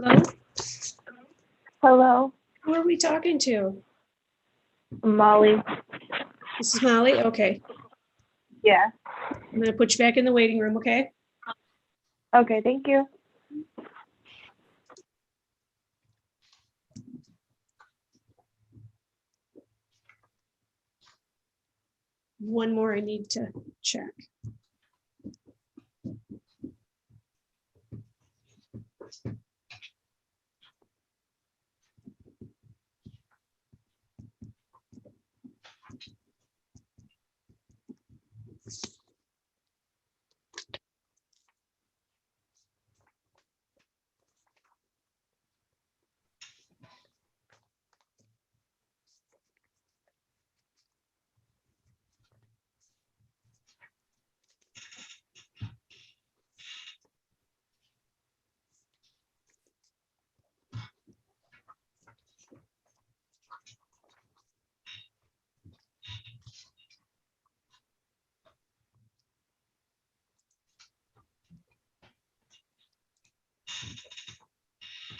Hello? Hello, Who are we talking to? Molly. This is Molly. Okay. Yeah. I'm going to put you back in the waiting room, okay? Okay, thank you. one more I need to check.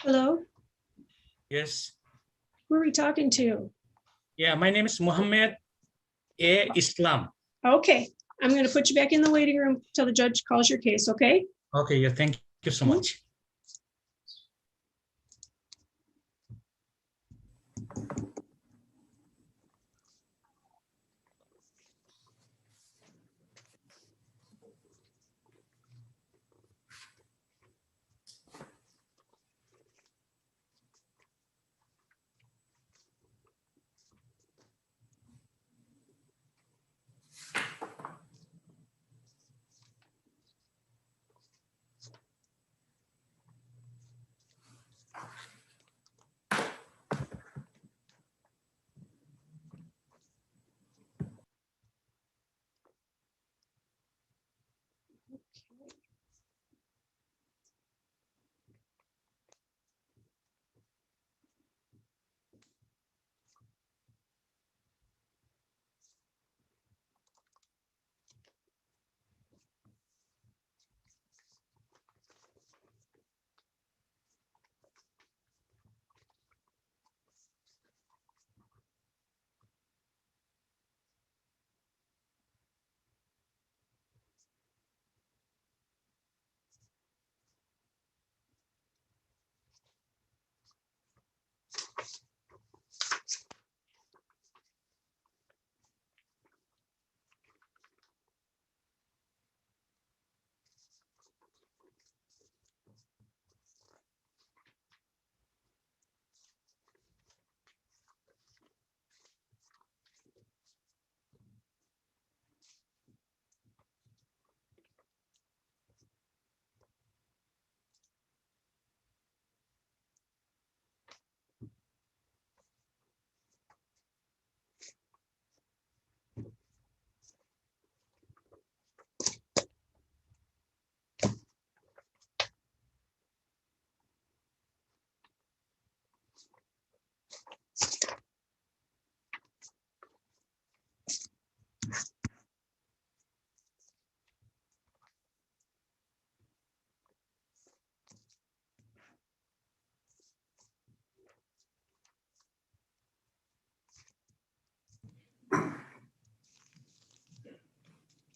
Hello, Yes. who are we talking to? Yeah, my name is Muhammad A. Islam. Okay, I'm going to put you back in the waiting room till the judge calls your case, okay? Okay, yeah, thank you so Mhm. much.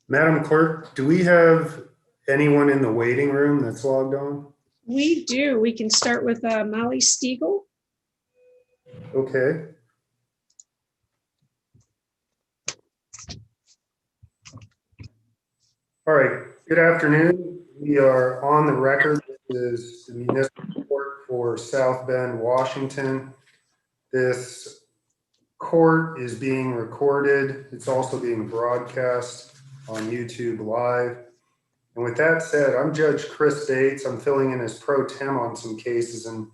Madam Clerk, do we have anyone in the waiting room that's logged on? We do. We can start with Molly Stiegel. Okay. All right. Good afternoon. We are on the record. This is the municipal court for South Bend, Washington. This court is being recorded. It's also being broadcast on YouTube Live. And with that said, I'm Judge Chris Bates. I'm filling in as pro tem on some cases, and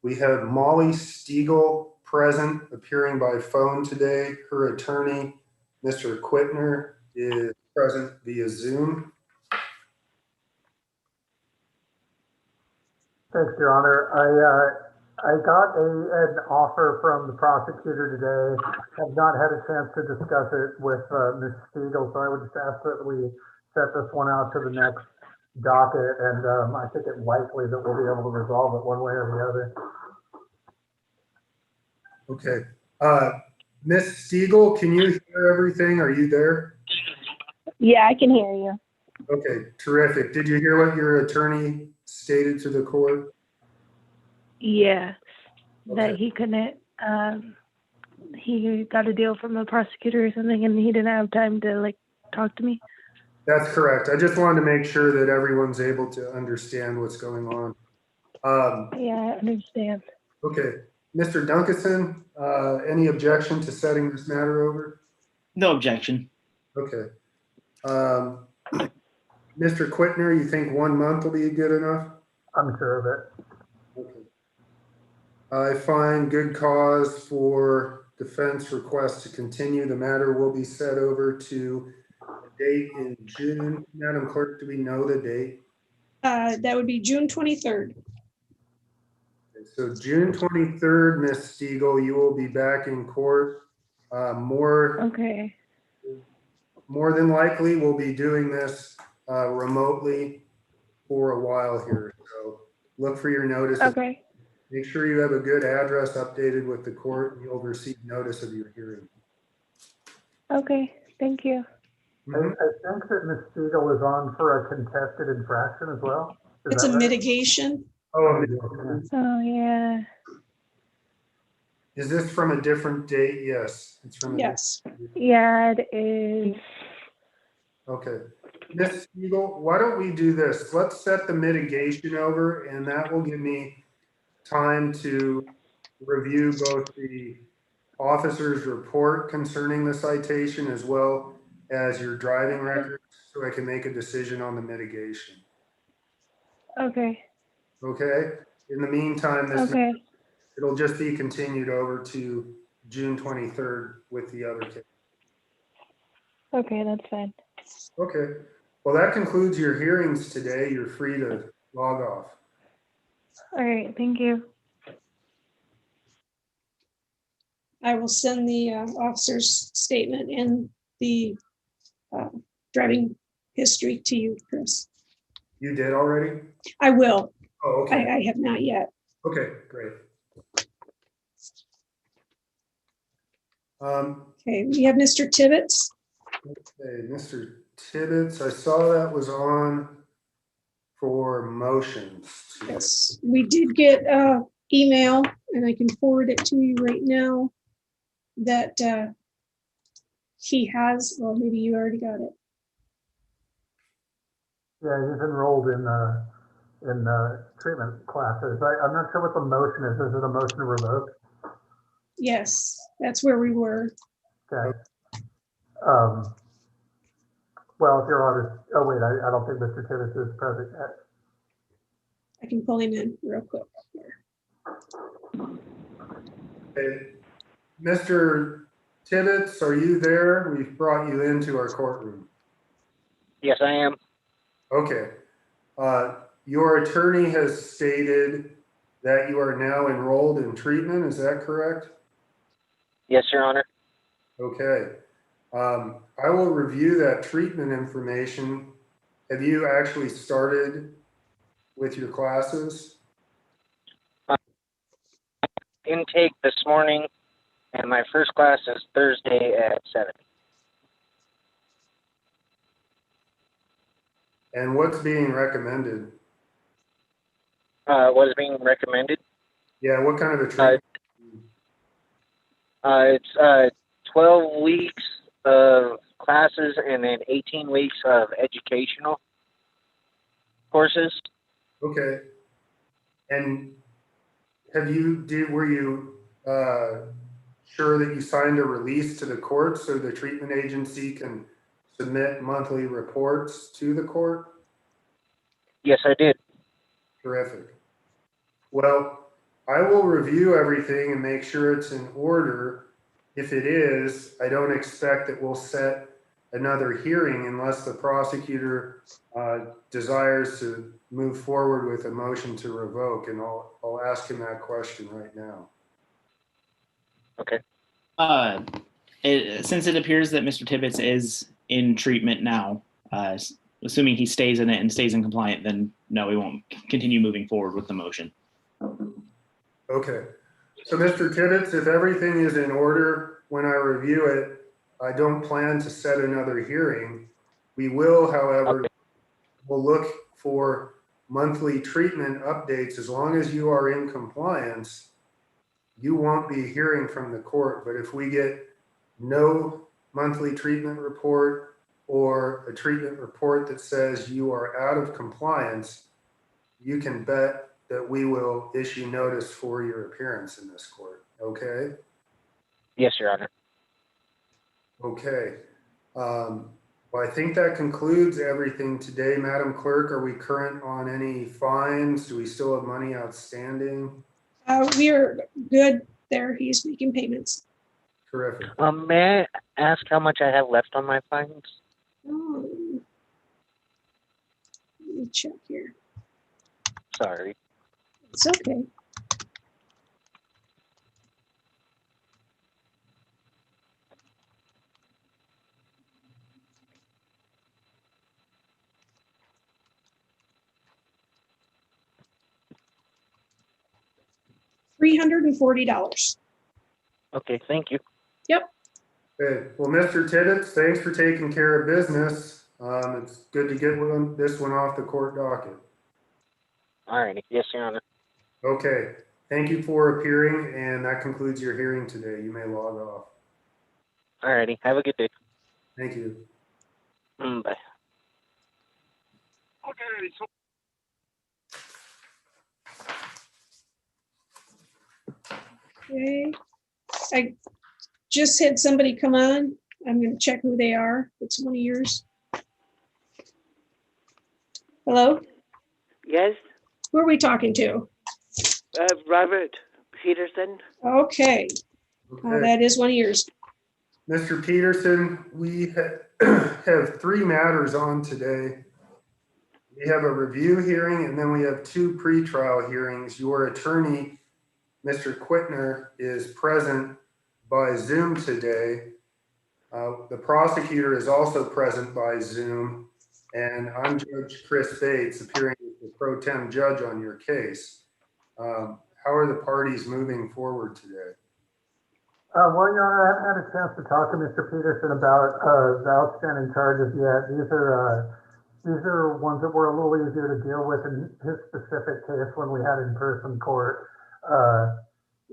we have Molly Stiegel present, appearing by phone today. Her attorney, Mr. Quittner, is present via Zoom. Thanks, Your Honor. I got an offer from the prosecutor today. Have not had a chance to discuss it with Ms. Stiegel, so I would just ask that we set this one out to the next docket, and I think it's likely that we'll be able to resolve it one way or the other. Okay. Ms. Stiegel, can you hear everything? Are you there? Yeah, I can hear you. Okay, terrific. Did you hear what your attorney stated to the court? Yes, that Okay. he couldn't he got a deal from a prosecutor or something, and he didn't have time to like talk to me. That's correct. I just wanted to make sure that everyone's able to understand what's going on. Yeah, I understand. Okay, Mr. Duncanson, any objection to setting this matter over? No objection. Okay. Mr. Quittner, you think 1 month will be good enough? I'm sure of it. Okay. I find good cause for defense request to continue. The matter will be set over to a date in June. Madam Clerk, do we know the date? That would be June 23rd. Okay, so June 23rd, Ms. Stiegel, you will be back in court. Okay. More than likely, we'll be doing this remotely for a while here. So look for your notice. Okay. Make sure you have a good address updated with the court, and you'll receive notice of your hearing. Okay. Thank you. I think that Ms. Siegel is on for a contested infraction as well. Is It's that a right? mitigation. Oh, Oh yeah. is this from a different date? Yes, it's from a Yes. Yeah, it is. Okay. Ms. Siegel, why don't we do this? Let's set the mitigation over, and that will give me time to review both the officer's report concerning the citation as well as your driving record, so I can make a decision on the mitigation. Okay. Okay? In the meantime, Okay. it'll just be continued over to June 23rd with the other case. Okay, that's fine. Okay. Well, that concludes your hearings today. You're free to log off. All right. Thank you. I will send the officer's statement and the driving history to you, Chris. You did already? I will. Oh, okay. I have not yet. Okay, great. Okay, we have Mr. Tibbetts. Okay, Mr. Tibbetts, I saw that was on for motions. Yes, we did get email, and I can forward it to you right now, that he has, well, maybe you already got it. Yeah, he's enrolled in treatment classes. I'm not sure what the motion is. Is it a motion to revoke? Yes, that's where we were. Okay. Well, if you're on, oh wait, I don't think Mr. Tibbetts is present yet. I can pull him in real quick. Okay. Mr. Tibbetts, are you there? We've brought you into our courtroom. Yes, I am. Okay. Your attorney has stated that you are now enrolled in treatment. Is that correct? Yes, Your Honor. Okay. I will review that treatment information. Have you actually started with your classes? Intake this morning, and my first class is Thursday at 7. And what's being recommended? What is being recommended? Yeah, what kind of a treatment? It's 12 weeks of classes and then 18 weeks of educational courses. Okay. And were you sure that you signed a release to the court so the treatment agency can submit monthly reports to the court? Yes, I did. Terrific. Well, I will review everything and make sure it's in order. If it is, I don't expect that we'll set another hearing unless the prosecutor desires to move forward with a motion to revoke, and I'll ask him that question right now. Okay. Since it appears that Mr. Tibbetts is in treatment now, assuming he stays in it and stays in compliant, then no, we won't continue moving forward with the motion. Okay. So Mr. Tibbetts, if everything is in order when I review it, I don't plan to set another hearing. We will, however, we'll look for monthly treatment updates as long as you are in compliance. you won't be hearing from the court, but if we get no monthly treatment report or a treatment report that says you are out of compliance, you can bet that we will issue notice for your appearance in this court. Okay? Yes, Your Honor. Okay. Well, I think that concludes everything today. Madam Clerk, are we current on any fines? Do we still have money outstanding? We are good there. He's making payments. Terrific. May I ask how much I have left on my fines? Let me check here. Sorry. It's okay. $340. Okay, thank you. Okay. Well, Mr. Tibbetts, thanks for taking care of business. It's good to get this one off the court docket. All righty. Yes, Your Honor. Okay. Thank you for appearing, and that concludes your hearing today. You may log off. All righty. Have a good day. Thank you. Bye. Okay. I just had somebody come on. I'm going to check who they are. It's one of yours. Hello? Yes, Who are we talking to? Robert Peterson. Okay. Okay. That is one of yours. Mr. Peterson, we have 3 matters on today. We have a review hearing, and then we have 2 pretrial hearings. Your attorney, Mr. Quittner, is present by Zoom today. The prosecutor is also present by Zoom, and I'm Judge Chris Bates, appearing as the pro tem judge on your case. How are the parties moving forward today? Well, Your Honor, I haven't had a chance to talk to Mr. Peterson about the outstanding charges yet. These are ones that were a little easier to deal with in his specific case when we had in-person court.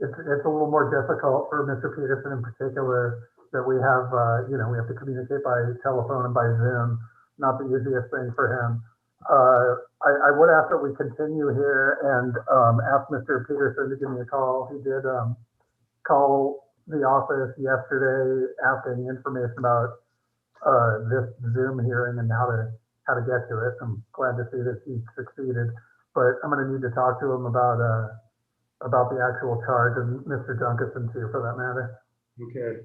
It's a little more difficult for Mr. Peterson in particular that we have, we have to communicate by telephone and by Zoom. Not the easiest thing for him. I would ask that we continue here and ask Mr. Peterson to give me a call. He did call the office yesterday asking information about this Zoom hearing and how to get to it. I'm glad to see that he succeeded, but I'm going to need to talk to him about the actual charge, and Mr. Duncanson too, for that matter. Okay.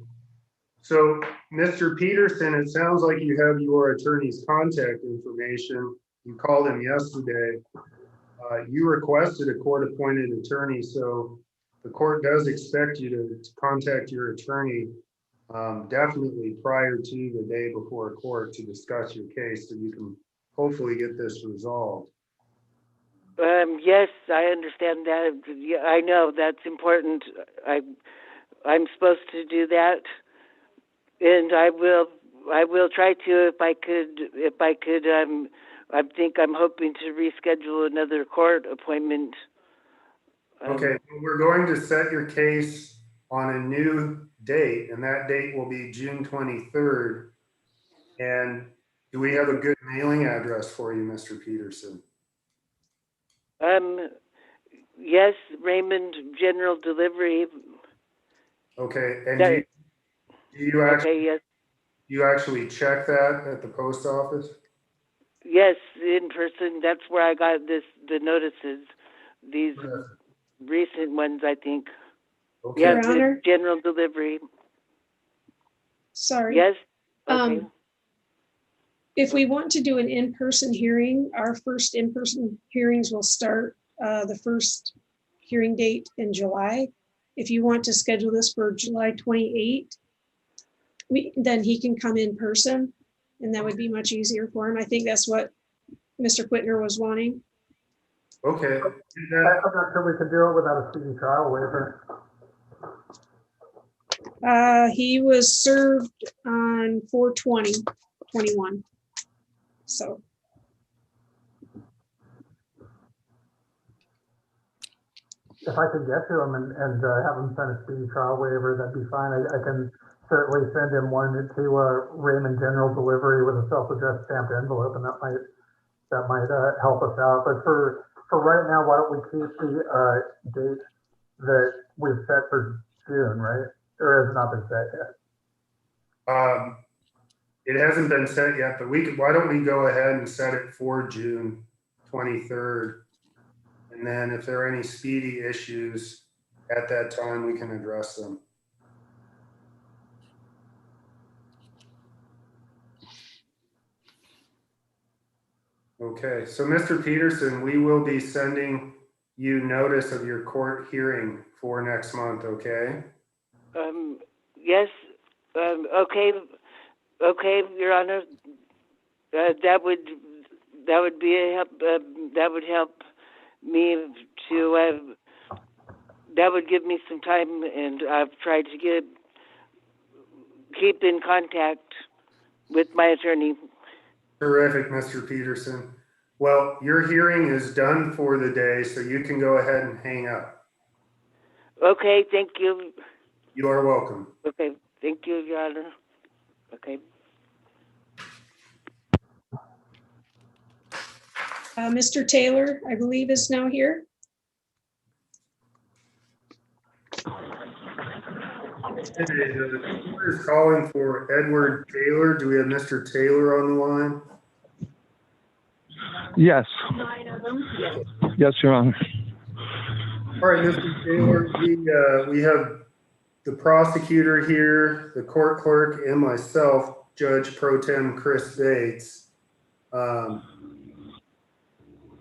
So, Mr. Peterson, it sounds like you have your attorney's contact information. You called him yesterday. You requested a court-appointed attorney, so the court does expect you to contact your attorney definitely prior to the day before court to discuss your case so you can hopefully get this resolved. Yes, I understand that. Yeah, I know that's important. I'm supposed to do that, and I will try to if I could. I'm hoping to reschedule another court appointment. Okay, we're going to set your case on a new date, and that date will be June 23rd. And do we have a good mailing address for you, Mr. Peterson? Yes, Raymond General Delivery. Okay, and do you actually, Okay, yes. you actually check that at the post office? Yes, in person. That's where I got the notices. These recent ones, I think. Okay. Yes, Your Honor? it's General Delivery. Sorry. Yes. Okay. If we want to do an in-person hearing, our first in-person hearings will start the first hearing date in July. If you want to schedule this for July 28th, then he can come in person, and that would be much easier for him. I think that's what Mr. Quittner was wanting. Okay. I'm not sure we could do it without a speedy trial waiver. He was served on 4/20/21. So. if I could get to him and have him send a speedy trial waiver, that'd be fine. I can certainly send him one to Raymond General Delivery with a self-addressed stamped envelope, and that might help us out. But for right now, why don't we keep the date that we've set for June, right? Or has it not been set yet? It hasn't been set yet, but why don't we go ahead and set it for June 23rd? And then if there are any speedy issues at that time, we can address them. Okay, so Mr. Peterson, we will be sending you notice of your court hearing for next month, okay? Yes. Okay, Your Honor. That would be a help. That would help me to. That would give me some time, and I've tried to keep in contact with my attorney. Terrific, Mr. Peterson. Well, your hearing is done for the day, so you can go ahead and hang up. Okay, thank you. You are welcome. Okay, thank you, Your Honor. Okay. Mr. Taylor, I believe, is now here. The court is calling for Edward Taylor. Do we have Mr. Taylor on the line? Yes. Yes, Your Honor. All right, Mr. Taylor, we have the prosecutor here, the court clerk, and myself, Judge Pro Tem Chris Bates.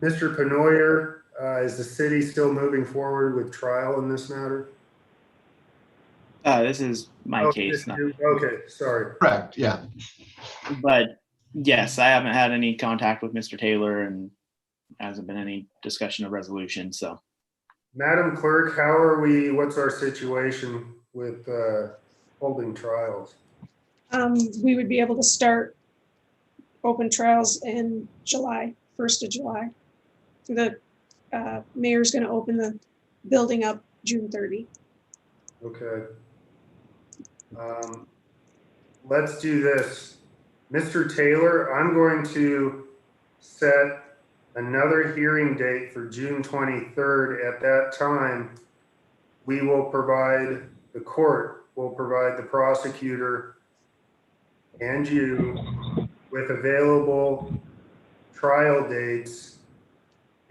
Mr. Penoyer, is the city still moving forward with trial in this matter? This is my case. Okay, sorry. Correct, yeah. But yes, I haven't had any contact with Mr. Taylor, and hasn't been any discussion of resolution. So, Madam Clerk, how are we? What's our situation with holding trials? We would be able to start open trials in July, 1st of July. The mayor's going to open the building up June 30. Okay. Let's do this. Mr. Taylor, I'm going to set another hearing date for June 23rd. At that time, we will provide, the court will provide the prosecutor and you with available trial dates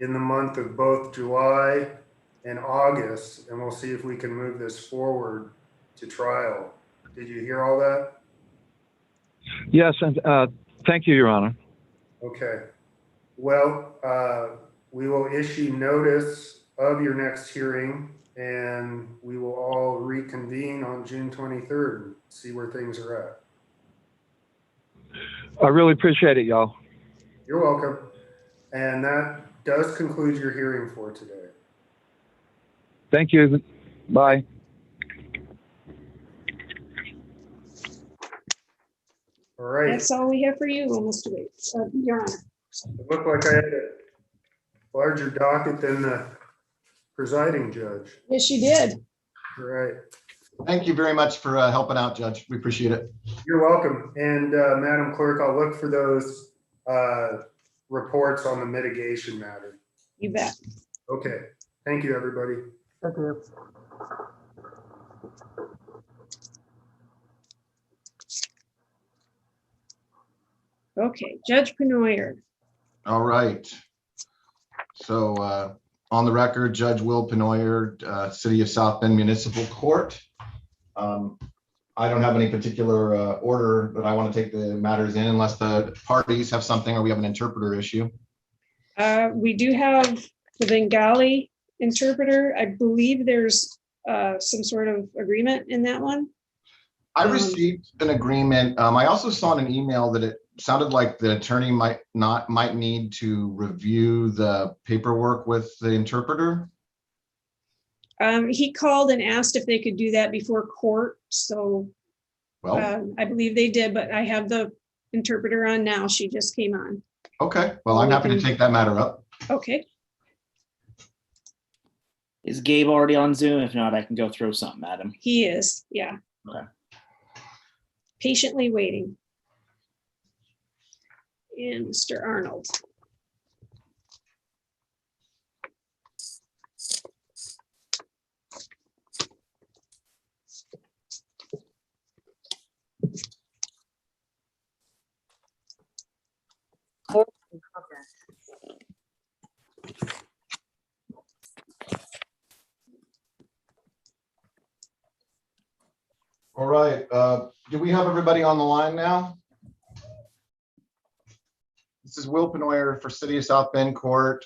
in the month of both July and August, and we'll see if we can move this forward to trial. Did you hear all that? Yes, and thank you, Your Honor. Okay. Well, we will issue notice of your next hearing, and we will all reconvene on June 23rd and see where things are at. I really appreciate it, y'all. You're welcome. And that does conclude your hearing for today. Thank you. Bye. All right. That's all we have for you, Mr. Bates, Your Honor. It looked like I had a larger docket than the presiding judge. Yes, you did. All right. Thank you very much for helping out, Judge. We appreciate it. You're welcome. And Madam Clerk, I'll look for those reports on the mitigation matter. You bet. Okay. Thank you, everybody. Thank you. Okay, Judge Penoyer. All right. So on the record, Judge Will Penoyer, City of South Bend Municipal Court. I don't have any particular order that I want to take the matters in unless the parties have something or we have an interpreter issue. We do have the Bengali interpreter. I believe there's some sort of agreement in that one. I received an agreement. I also saw in an email that it sounded like the attorney might need to review the paperwork with the interpreter. He called and asked if they could do that before court. So Well, I believe they did, but I have the interpreter on now. She just came on. okay. Well, I'm happy to take that matter up. Okay. Is Gabe already on Zoom? If not, I can go throw something at him. He is, yeah. Okay. Patiently waiting. And Mr. Arnold. All right, do we have everybody on the line now? This is Will Penoyer for City of South Bend Court.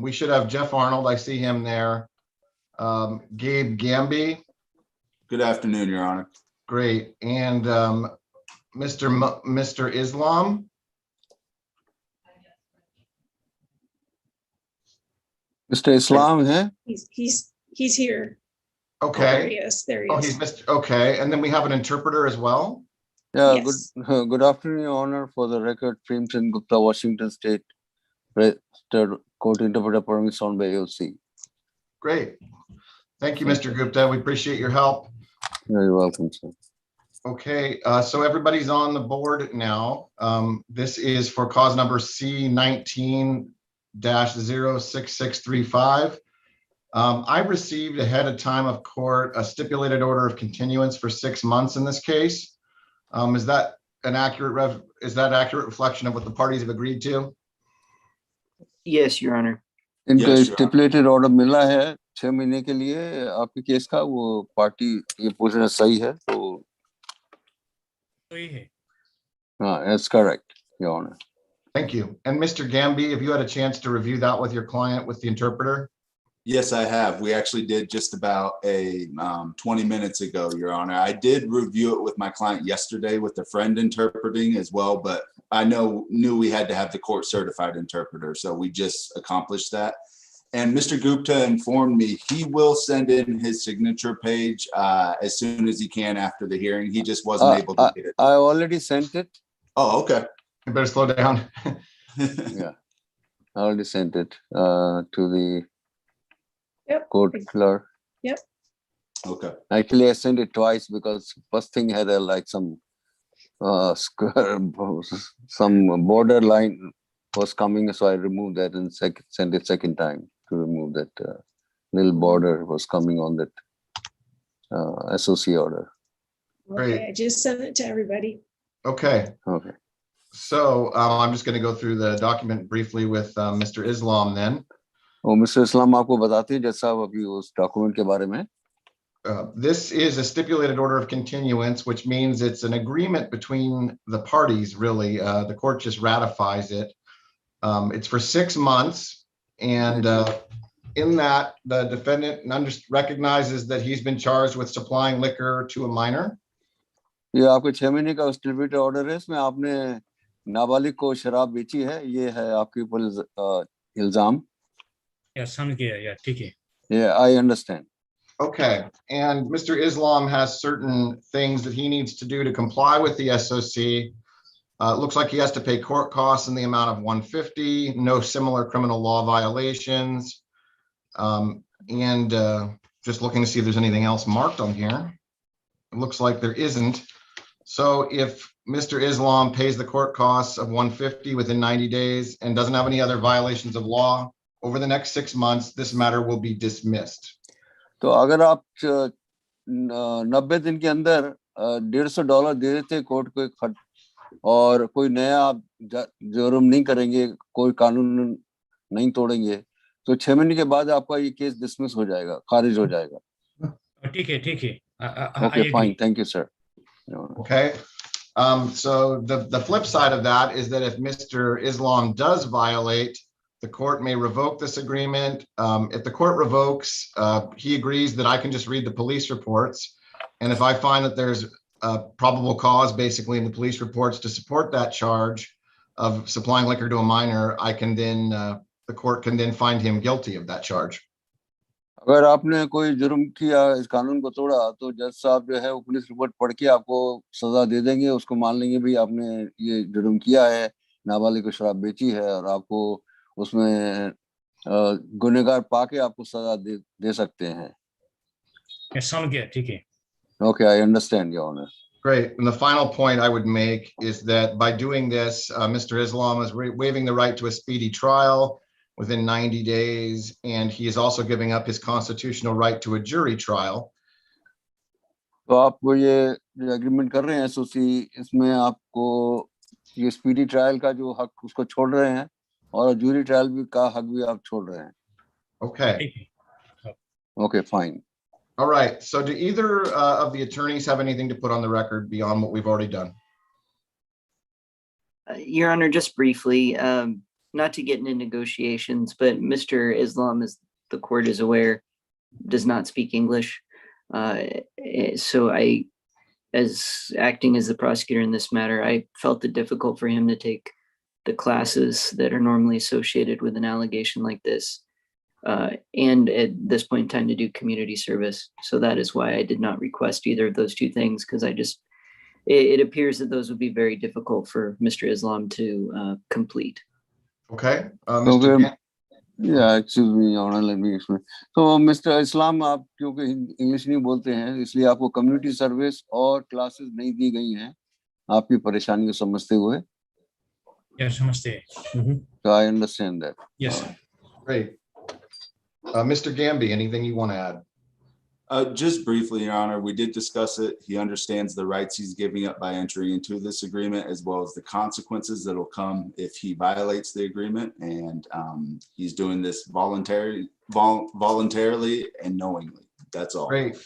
We should have Jeff Arnold, I see him there. Gabe Gamby, Good afternoon, Your Honor. great, and Mr. Islam. Mr. Islam है? He's here. Okay. There he is. There he Oh, is. he's Mr. Okay, and then we have an interpreter as well. Yeah, Yes. good afternoon, Your Honor. For the record, Primton Gupta, Washington State Registered Court Interpreter permits on by AOC. Great. Thank you, Mr. Gupta. We appreciate your help. You're welcome, sir. Okay, so everybody's on the board now. This is for cause number C19-06635. I received ahead of time of court a stipulated order of continuance for 6 months in this case. Is that an accurate reflection of what the parties have agreed to? Yes, Your Honor. इनको Yes, Your Honor. Stipulated order मिला है 6 महीने के लिए आपके case का वो party ये पूछना सही है तो वही है। हाँ that's correct, Your Honor. Thank you. And Mr. Gamby, have you had a chance to review that with your client, with the interpreter? Yes, I have. We actually did just about 20 minutes ago, Your Honor. I did review it with my client yesterday with a friend interpreting as well, but I knew we had to have the court certified interpreter, so we just accomplished that. And Mr. Gupta informed me he will send in his signature page as soon as he can after the hearing. He just wasn't able to get it. I already sent it. Oh, okay. You better slow down. Yeah, I already sent it to the Yep. court clerk. Yep. Okay. Actually, I sent it twice because first thing had some square, some borderline was coming, so I removed that and sent it second time to remove that little border was coming on that SOC order. Great. Okay, I just sent it to everybody. Okay. Okay. So I'm just going to go through the document briefly with Mr. Islam then. और mister इस्लाम आपको बताते हैं जैसा अभी उस document के बारे में This is a stipulated order of continuance, which means it's an agreement between the parties, really. The court just ratifies it. It's for 6 months. And in that, the defendant recognizes that he's been charged with supplying liquor to a minor. ये आपके 6 महीने का stipulated order है इसमें आपने नाबालिग को शराब बेची है ये है आपके ऊपर इल्जाम या समझ गया या ठीक है Yeah, I understand. Okay, and Mr. Islam has certain things that he needs to do to comply with the SOC. It looks like he has to pay court costs in the amount of $150, no similar criminal law violations. And just looking to see if there's anything else marked on here. It looks like there isn't. So if Mr. Islam pays the court costs of $150 within 90 days and doesn't have any other violations of law over the next 6 months, this matter will be dismissed. तो अगर आप 90 दिन के अंदर $150 दे देते court को एक खट और कोई नया आप जुर्म नहीं करेंगे कोई कानून नहीं तोड़ेंगे तो 6 महीने के बाद आपका ये केस डिसमिस हो जाएगा खारिज हो जाएगा ठीक है Okay, fine, thank you, sir. Okay. So the flip side of that is that if Mr. Islam does violate, the court may revoke this agreement. If the court revokes, he agrees that I can just read the police reports. And if I find that there's a probable cause basically in the police reports to support that charge of supplying liquor to a minor, I can then, the court can then find him guilty of that charge. अगर आपने कोई जुर्म किया इस कानून को तोड़ा तो जज साहब जो है वो पुलिस रिपोर्ट पढ़ के आपको सजा दे देंगे उसको मान लेंगे भाई आपने ये जुर्म किया है नाबालिग को शराब बेची है और आपको उसमें गुनहगार पाके आपको सजा दे सकते हैं. समझ गया, ठीक है. Okay, I understand, Your Honor. Great. And the final point I would make is that by doing this, Mr. Islam is waiving the right to a speedy trial within 90 days, and he is also giving up his constitutional right to a jury trial. तो आपको ये जो agreement कर रहे हैं SOC, इसमें आपको ये स्पीडी ट्रायल का जो हक उसको छोड़ रहे हैं और जूरी ट्रायल भी का हक भी आप छोड़ रहे हैं. Okay. Okay, fine. All right. So do either of the attorneys have anything to put on the record beyond what we've already done? Your Honor, just briefly, not to get into negotiations, but Mr. Islam, as the court is aware, does not speak English. So as acting as the prosecutor in this matter, I felt it difficult for him to take the classes that are normally associated with an allegation like this. And at this point in time to do community service. So that is why I did not request either of those two things, because it appears that those would be very difficult for Mr. Islam to complete. Okay. Okay. Yeah, excuse me, Your Honor, let me explain. So, Mr. Islam, आप क्योंकि English नहीं बोलते हैं, इसलिए आपको community service और classes नहीं दी गई हैं, आपकी परेशानी को समझते हुए. Yes, namaste. So I understand that. Yes. Great. Mr. Gamby, anything you want to add? Just briefly, Your Honor, we did discuss it. He understands the rights he's giving up by entering into this agreement, as well as the consequences that will come if he violates the agreement. And he's doing this voluntarily and knowingly. That's all. Great.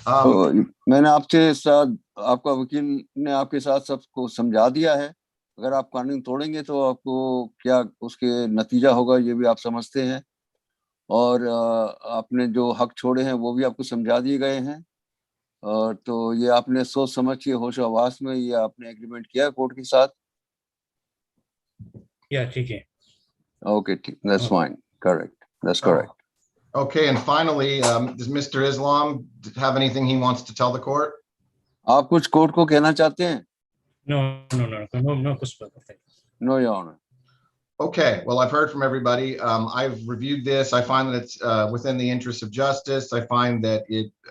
मैंने आपके साथ, आपका वकील ने आपके साथ सबको समझा दिया है. अगर आप कानून तोड़ेंगे तो आपको क्या उसके नतीजा होगा ये भी आप समझते हैं. और आपने जो हक छोड़े हैं वो भी आपको समझा दिए गए हैं. और तो ये आपने सोच समझ के होश आवास में ये आपने एग्रीमेंट किया कोर्ट के साथ. या ठीक है. Okay, that's fine. Correct. That's correct. Okay, and finally, does Mr. Islam have anything he wants to tell the court? आप कुछ कोर्ट को कहना चाहते हैं? No, कुछ बात. No, Your Honor. Okay, well, I've heard from everybody. I've reviewed this. I find that it's within the interest of justice. I find that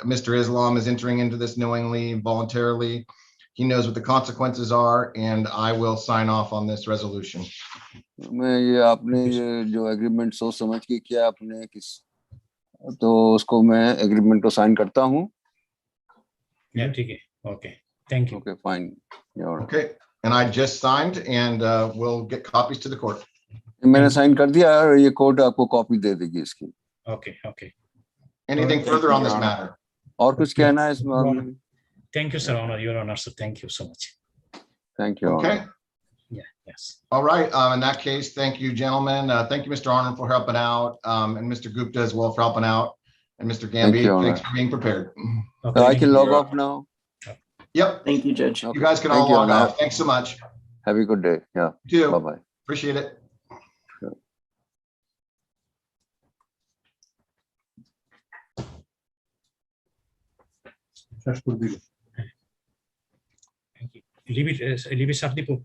Mr. Islam is entering into this knowingly, voluntarily. He knows what the consequences are, and I will sign off on this resolution. मैं ये आपने ये जो agreement सोच समझ के किया आपने किस तो उसको मैं एग्रीमेंट को साइन करता हूँ. ठीक है. Okay. Thank you. Okay, fine. Your Honor. Okay, and I just signed, and we'll get copies to the court. मैंने साइन कर दिया और ये कोर्ट आपको कॉपी दे देगी इसकी. Okay. Anything further on this matter? और कुछ कहना है इस मामले में? Thank you, Sir Honor. Your Honor, sir. Thank you so much. Thank you. Okay. Yeah. Yes. All right. In that case, thank you, gentlemen. Thank you, Mr. Arnold, for helping out, and Mr. Gupta as well for helping out, and Mr. Gamby, thanks for being prepared. Okay. So I can log off now. Yep. Thank you, Judge. You guys can all log off. Thanks so much. Have a good day. Yeah. You too. Bye-bye. Appreciate it. Thank you. Leave it, Sardipu.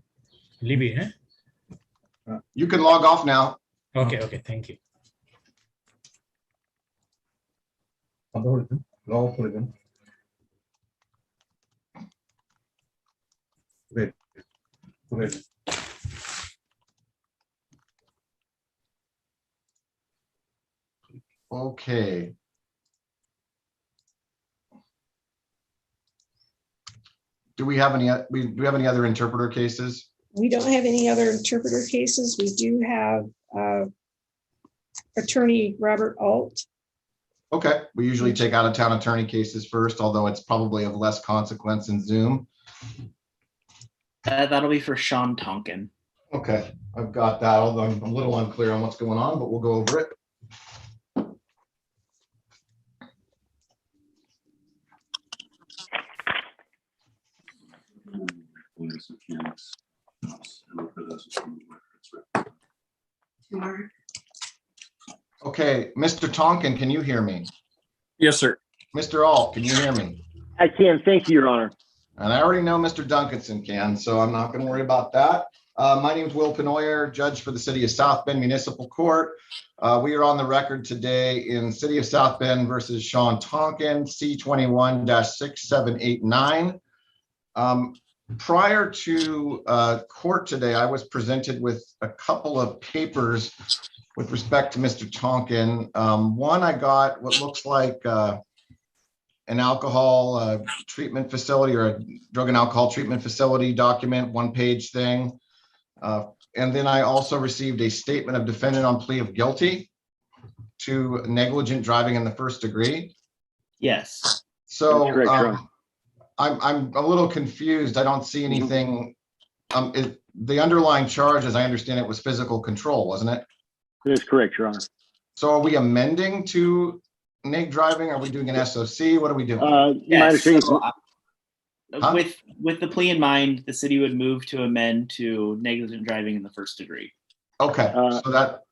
Leave it, eh? You can log off now. Okay. Thank you. Okay. Do we have any other interpreter cases? We don't have any other interpreter cases. We do have Attorney Robert Alt. Okay, we usually take out of town attorney cases first, although it's probably of less consequence in Zoom. That'll be for Sean Tonkin. Okay, I've got that, although I'm a little unclear on what's going on, but we'll go over it. Okay, Mr. Tonkin, can you hear me? Yes, sir. Mr. Alt, can you hear me? I can. Thank you, Your Honor. And I already know Mr. Duncanson can, so I'm not going to worry about that. My name is Will Penoyer, judge for the City of South Bend Municipal Court. We are on the record today in City of South Bend versus Sean Tonkin, C21-6789. Prior to court today, I was presented with a couple of papers with respect to Mr. Tonkin. One, I got what looks like an alcohol treatment facility or a drug and alcohol treatment facility document, one-page thing. And then I also received a statement of defendant on plea of guilty to negligent driving in the first degree. Yes. So correct, I'm a little confused. I don't see anything. The underlying charge, as I understand it, was physical control, wasn't it? That is correct, Your Honor. So are we amending to neg driving? Are we doing an SOC? What are we doing? Yes, understanding so, with the plea in mind, the city would move to amend to negligent driving in the first degree. Okay, so that,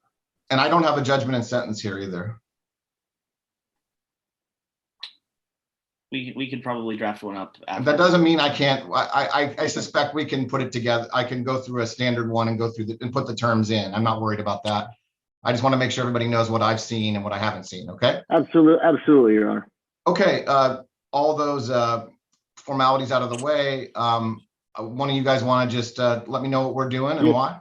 and I don't have a judgment and sentence here either. We could probably draft one up. After. That doesn't mean I can't. I suspect we can put it together. I can go through a standard one and go through and put the terms in. I'm not worried about that. I just want to make sure everybody knows what I've seen and what I haven't seen. Okay. Absolutely, Your Honor. Okay. All those formalities out of the way. One of you guys want to just let me know what we're doing and why?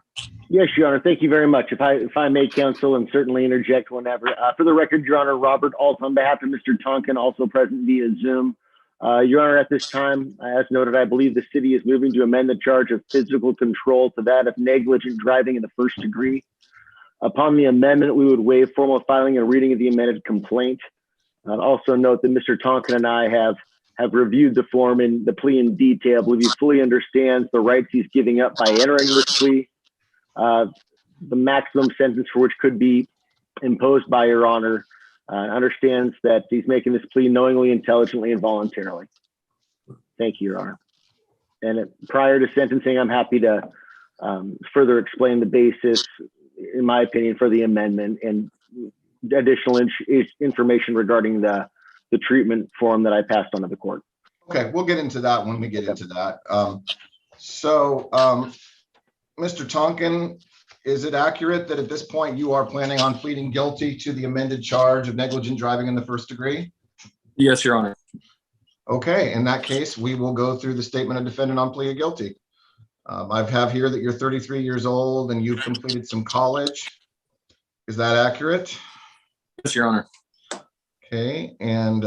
Yes, Your Honor. Thank you very much. If I may, counsel, and certainly interject whenever. For the record, Your Honor, Robert Alt on behalf of Mr. Tonkin, also present via Zoom. Your Honor, at this time, as noted, I believe the city is moving to amend the charge of physical control to that of negligent driving in the first degree. Upon the amendment, we would waive formal filing and reading of the amended complaint. I'd also note that Mr. Tonkin and I have reviewed the form and the plea in detail. I believe he fully understands the rights he's giving up by entering this plea. The maximum sentence for which could be imposed by Your Honor, understands that he's making this plea knowingly, intelligently, and voluntarily. Thank you, Your Honor. And prior to sentencing, I'm happy to further explain the basis, in my opinion, for the amendment and additional information regarding the treatment form that I passed on to the court. Okay, we'll get into that when we get into that. Mr. Tonkin, is it accurate that at this point you are planning on pleading guilty to the amended charge of negligent driving in the first degree? Yes, Your Honor. Okay, in that case, we will go through the statement of defendant on plea of guilty. I have here that you're 33 years old and you've completed some college. Is that accurate? Yes, Your Honor. Okay, and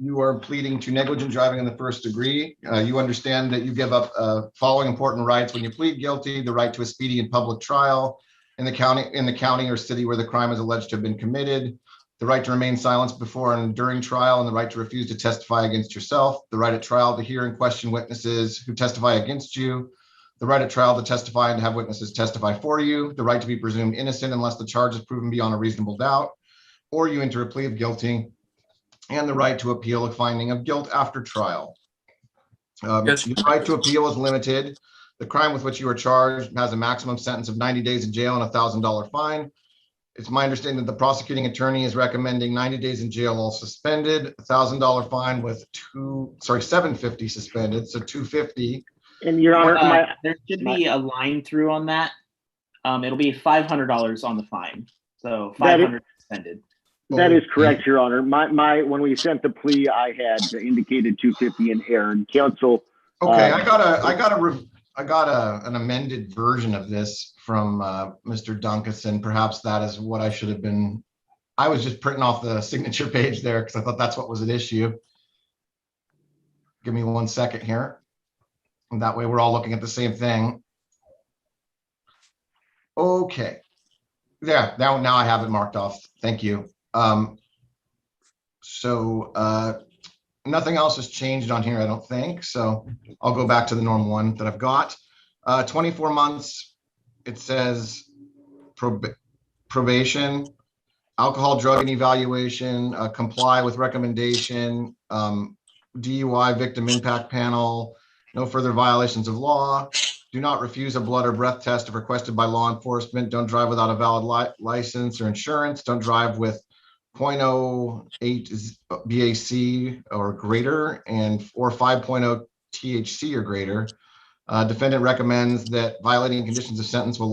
you are pleading to negligent driving in the first degree. You understand that you give up following important rights when you plead guilty: the right to a speedy and public trial in the county or city where the crime is alleged to have been committed, the right to remain silent before and during trial, and the right to refuse to testify against yourself, the right at trial to hear and question witnesses who testify against you, the right at trial to testify and to have witnesses testify for you, the right to be presumed innocent unless the charge is proven beyond a reasonable doubt, or you enter a plea of guilty, and the right to appeal a finding of guilt after trial. Yes. Your right to appeal is limited. The crime with which you are charged has a maximum sentence of 90 days in jail and a $1,000 fine. It's my understanding that the prosecuting attorney is recommending 90 days in jail, all suspended, $1,000 fine with $750 suspended, so $250. And Your Honor, there should be a line through on that. It'll be $500 on the fine, so $500 suspended. That is correct, Your Honor. When we sent the plea, I had indicated $250 in error. And counsel. Okay, I got an amended version of this from Mr. Duncanson. Perhaps that is what I should have been. I was just printing off the signature page there because I thought that's what was at issue. Give me 1 second here. And that way we're all looking at the same thing. Okay. Yeah, now I have it marked off. Thank you. Nothing else has changed on here, I don't think. So I'll go back to the normal one that I've got. 24 months, it says probation, alcohol, drug, and evaluation, comply with recommendation, DUI victim impact panel, no further violations of law, do not refuse a blood or breath test if requested by law enforcement, don't drive without a valid license or insurance, don't drive with 0.08 BAC or greater or 5.0 THC or greater. Defendant recommends that violating conditions of sentence will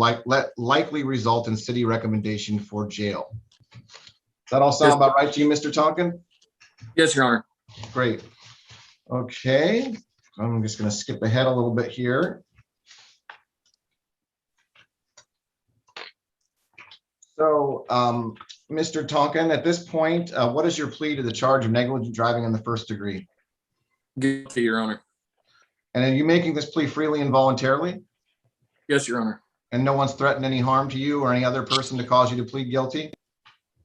likely result in city recommendation for jail. Does that all sound about right to you, Mr. Tonkin? Yes, Your Honor. Great. Okay, I'm just going to skip ahead a little bit here. So, Mr. Tonkin, at this point, what is your plea to the charge of negligent driving in the first degree? Guilty, Your Honor. And are you making this plea freely and voluntarily? Yes, Your Honor. And no one's threatened any harm to you or any other person to cause you to plead guilty?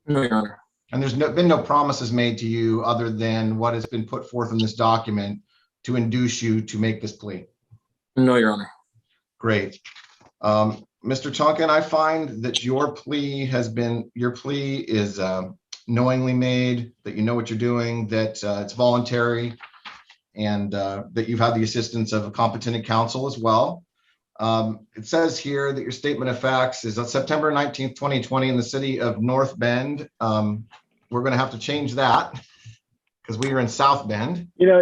No, Your Honor. And there's been no promises made to you other than what has been put forth in this document to induce you to make this plea? No, Your Honor. Great. Mr. Tonkin, I find that your plea is knowingly made, that you know what you're doing, that it's voluntary, and that you've had the assistance of a competent counsel as well. It says here that your statement of facts is on September 19th, 2020 in the city of North Bend. We're going to have to change that because we are in South Bend. You know,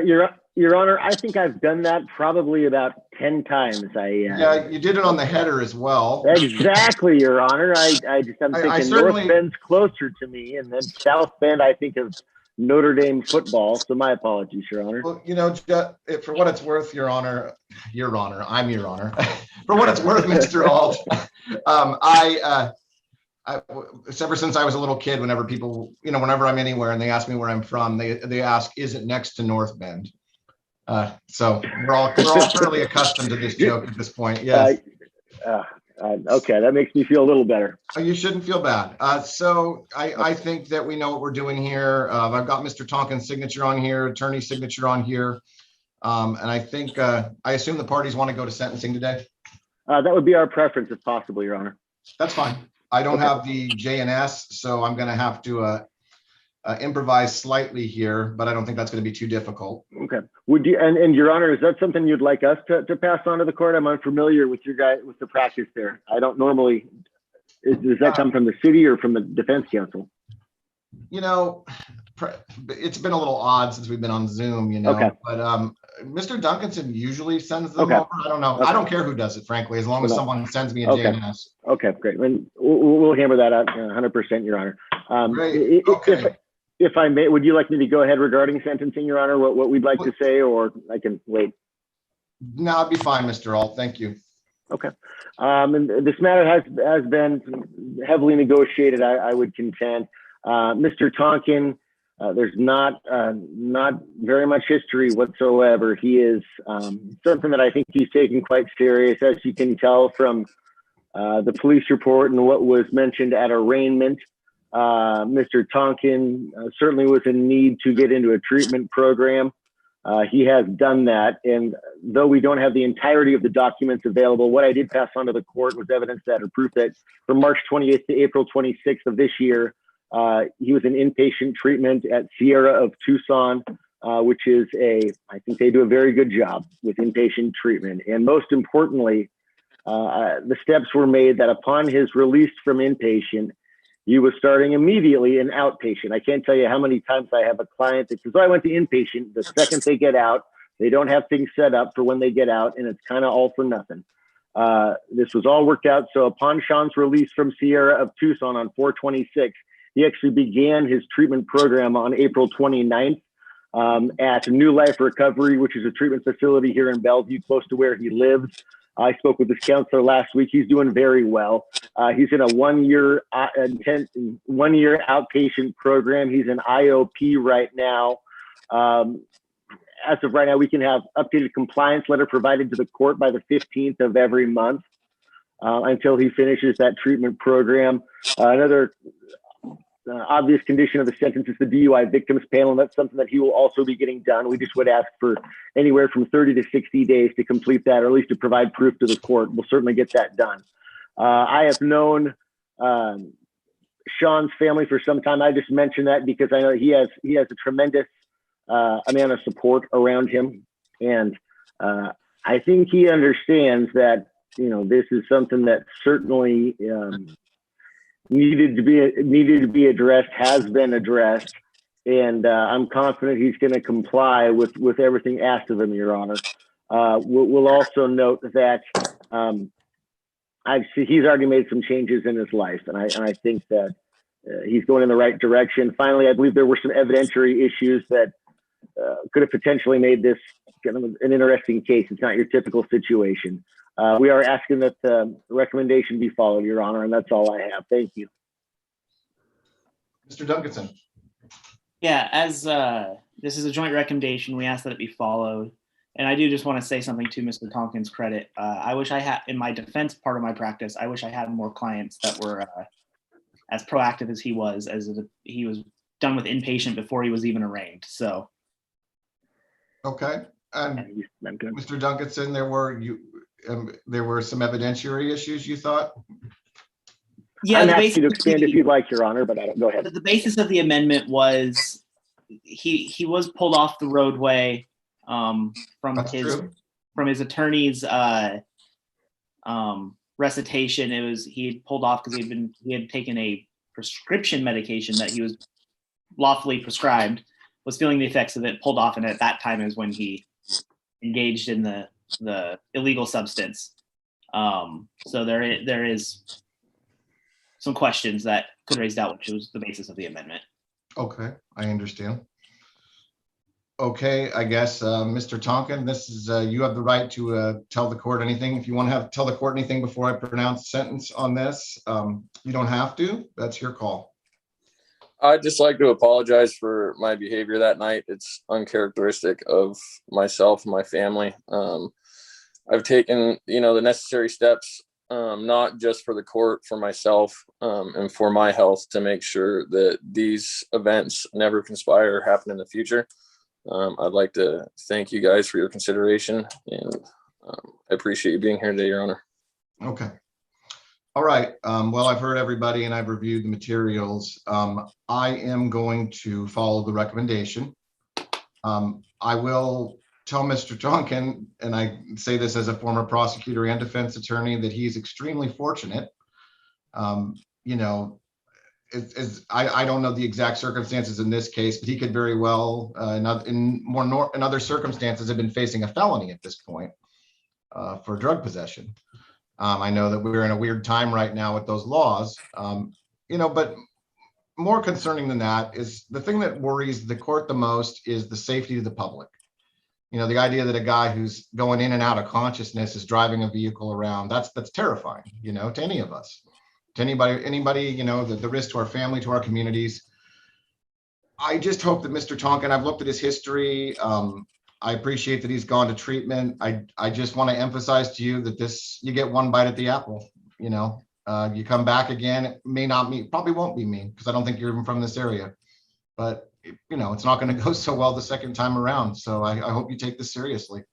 Your Honor, I think I've done that probably about 10 times. Yeah, you did it on the header as well. Exactly, Your Honor. I'm thinking certainly- North Bend's closer to me, and then South Bend, I think of Notre Dame football. So my apologies, Your Honor. Well, you know, for what it's worth, Your Honor, I'm Your Honor. For what it's worth, Mr. Alt, ever since I was a little kid, whenever people, whenever I'm anywhere and they ask me where I'm from, they ask, is it next to North Bend? So we're all fairly accustomed to this joke at this point. Yes. Okay, that makes me feel a little better. You shouldn't feel bad. So I think that we know what we're doing here. I've got Mr. Tonkin's signature on here, attorney's signature on here. And I think, I assume the parties want to go to sentencing today? That would be our preference if possible, Your Honor. That's fine. I don't have the J&S, so I'm going to have to improvise slightly here, but I don't think that's going to be too difficult. Okay. Would you, and Your Honor, is that something you'd like us to pass on to the court? I'm unfamiliar with with the practice there. I don't normally, does that come from the city or from the defense counsel? It's been a little odd since we've been on Zoom, Okay. But Mr. Duncanson usually sends them over. I don't know. Okay. I don't care who does it, frankly, as long as someone sends me a Okay. J&S. Okay, great. We'll hammer that out 100%, Your Honor. Great. Okay. If I may, would you like me to go ahead regarding sentencing, Your Honor, what we'd like to say, or I can wait? No, I'd be fine, Mr. Alt. Thank you. Okay. And this matter has been heavily negotiated, I would contend. Mr. Tonkin, there's not very much history whatsoever. He is something that I think he's taken quite serious, as you can tell from the police report and what was mentioned at arraignment. Mr. Tonkin certainly was in need to get into a treatment program. He has done that, and though we don't have the entirety of the documents available, what I did pass on to the court was evidence that or proof that from March 28th to April 26th of this year, he was in inpatient treatment at Sierra of Tucson, which is I think they do a very good job with inpatient treatment. And most importantly, the steps were made that upon his release from inpatient, he was starting immediately in outpatient. I can't tell you how many times I have a client that says, oh, I went to inpatient. The second they get out, they don't have things set up for when they get out, and it's kind of all for nothing. This was all worked out. So upon Sean's release from Sierra of Tucson on 4/26, he actually began his treatment program on April 29th at New Life Recovery, which is a treatment facility here in Bellevue, close to where he lives. I spoke with his counselor last week. He's doing very well. He's in a one-year outpatient program. He's in IOP right now. As of right now, we can have updated compliance letter provided to the court by the 15th of every month until he finishes that treatment program. Another obvious condition of the sentence is the DUI victims panel, and that's something that he will also be getting done. We just would ask for anywhere from 30 to 60 days to complete that, or at least to provide proof to the court. We'll certainly get that done. I have known Sean's family for some time. I just mentioned that because I know he has a tremendous amount of support around him, and I think he understands that this is something that certainly needed to be addressed, has been addressed, and I'm confident he's going to comply with everything asked of him, Your Honor. We'll also note that he's already made some changes in his life, and I think that he's going in the right direction. Finally, I believe there were some evidentiary issues that could have potentially made this kind of an interesting case. It's not your typical situation. We are asking that the recommendation be followed, Your Honor, and that's all I have. Thank you. Mr. Duncanson. Yeah, as this is a joint recommendation, we ask that it be followed. And I do just want to say something to Mr. Tonkin's credit. I wish I had, in my defense part of my practice, I wish I had more clients that were as proactive as he was, he was done with inpatient before he was even arraigned. So. Okay. And Mr. Duncanson, there were some evidentiary issues you thought? Yeah, I'm happy to expand if you'd like, Your Honor, but go ahead. The basis of the amendment was he was pulled off the roadway from his attorney's recitation. He had pulled off because he had taken a prescription medication that he was lawfully prescribed, was feeling the effects of it, pulled off, and at that time is when he engaged in the illegal substance. So there is some questions that could raise doubt, which was the basis of the amendment. Okay, I understand. Okay, I guess, Mr. Tonkin, this is, you have the right to tell the court anything. If you want to tell the court anything before I pronounce sentence on this, you don't have to. That's your call. I'd just like to apologize for my behavior that night. It's uncharacteristic of myself and my family. I've taken, the necessary steps, not just for the court, for myself, and for my health, to make sure that these events never conspire or happen in the future. I'd like to thank you guys for your consideration, and I appreciate you being here today, Your Honor. Okay. All right. Well, I've heard everybody and I've reviewed the materials. I am going to follow the recommendation. I will tell Mr. Tonkin, and I say this as a former prosecutor and defense attorney, that he's extremely fortunate. I don't know the exact circumstances in this case, but he could very well, in other circumstances, have been facing a felony at this point for drug possession. I know that we're in a weird time right now with those laws, but more concerning than that is the thing that worries the court the most is the safety of the public. The idea that a guy who's going in and out of consciousness is driving a vehicle around, that's terrifying, to any of us, to anybody, the risk to our family, to our communities. I just hope that Mr. Tonkin, I've looked at his history. I appreciate that he's gone to treatment. I just want to emphasize to you that you get one bite at the apple. You come back again, it may not me, probably won't be me, because I don't think you're even from this area, but it's not going to go so well the second time around. So I hope you take this seriously.